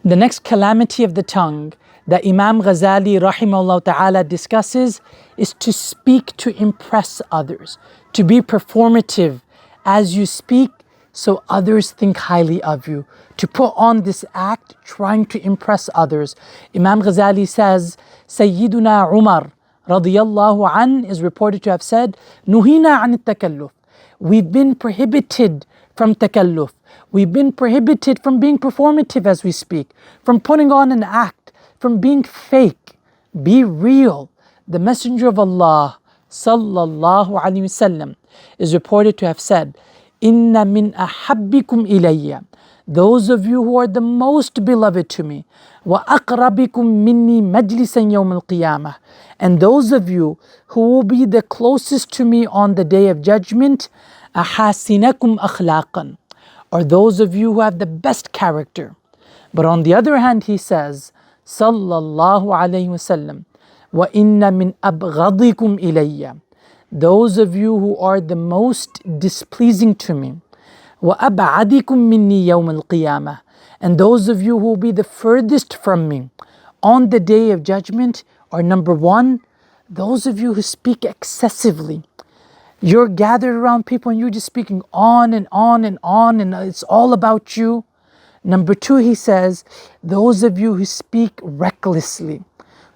The next calamity of the tongue that Imam Ghazali rahimahullah ta'ala discusses is to speak to impress others, to be performative as you speak so others think highly of you, to put on this act trying to impress others. Imam Ghazali says, Sayyiduna Umar radiyallahu an is reported to have said, Nuhina an takalluf. We've been prohibited from takalluf. We've been prohibited from being performative as we speak, from putting on an act, from being fake. Be real. The Messenger of Allah sallallahu alaihi wasallam is reported to have said, Inna min ahabbikum ilayya, those of you who are the most beloved to me, wa aqrabikum minni majlisan yawm al-qiyamah, and those of you who will be the closest to me on the day of judgment, ahasinakum akhlaqan, are those of you who have the best character. But on the other hand, he says, sallallahu alayhi wasallam, wa inna min abghadikum ilayya, those of you who are the most displeasing to me, wa ab'adikum minni yawm al-qiyamah, and those of you who will be the furthest from me on the day of judgment are, number one, those of you who speak excessively. You're gathered around people and you're just speaking on and on and on, and it's all about you. Number two, he says, those of you who speak recklessly,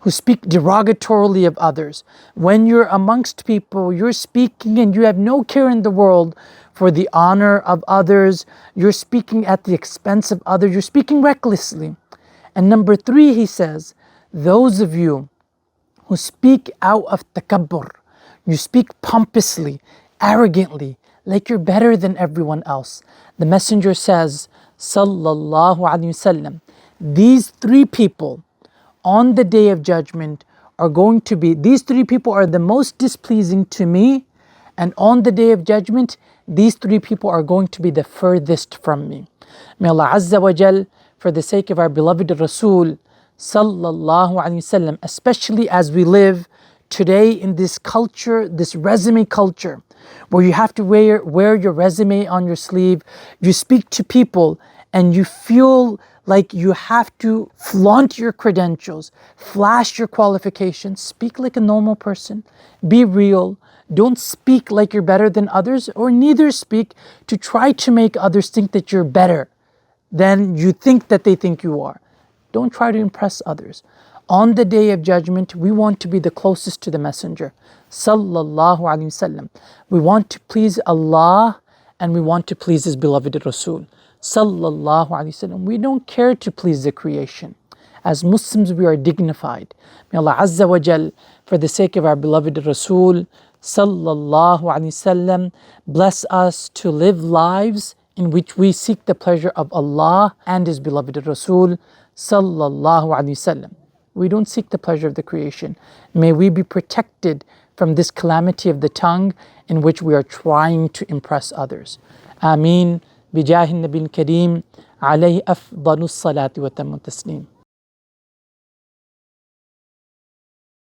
who speak derogatorily of others. When you're amongst people, you're speaking and you have no care in the world for the honor of others. You're speaking at the expense of others. You're speaking recklessly. And number three, he says, those of you who speak out of takabbur, you speak pompously, arrogantly, like you're better than everyone else. The Messenger says, sallallahu alaihi wasallam, these three people on the day of judgment are going to be, these three people are the most displeasing to me, and on the day of judgment, these three people are going to be the furthest from me. May Allah Azza wa Jal, for the sake of our beloved Rasul sallallahu alaihi wasallam, especially as we live today in this culture, this resume culture, where you have to wear your resume on your sleeve, you speak to people and you feel like you have to flaunt your credentials, flash your qualifications. Speak like a normal person. Be real. Don't speak like you're better than others, or neither speak to try to make others think that you're better than you think that they think you are. Don't try to impress others. On the day of judgment, we want to be the closest to the Messenger sallallahu alaihi wasallam. We want to please Allah and we want to please His beloved Rasul sallallahu alaihi wasallam. We don't care to please the creation. As Muslims, we are dignified. May Allah Azza wa Jal, for the sake of our beloved Rasul sallallahu alaihi wasallam, bless us to live lives in which we seek the pleasure of Allah and His beloved Rasul sallallahu alaihi wasallam. We don't seek the pleasure of the creation. May we be protected from this calamity of the tongue in which we are trying to impress others. Ameen. بجاه النبي الكريم عليه أفضل الصلاة وتم التسليم.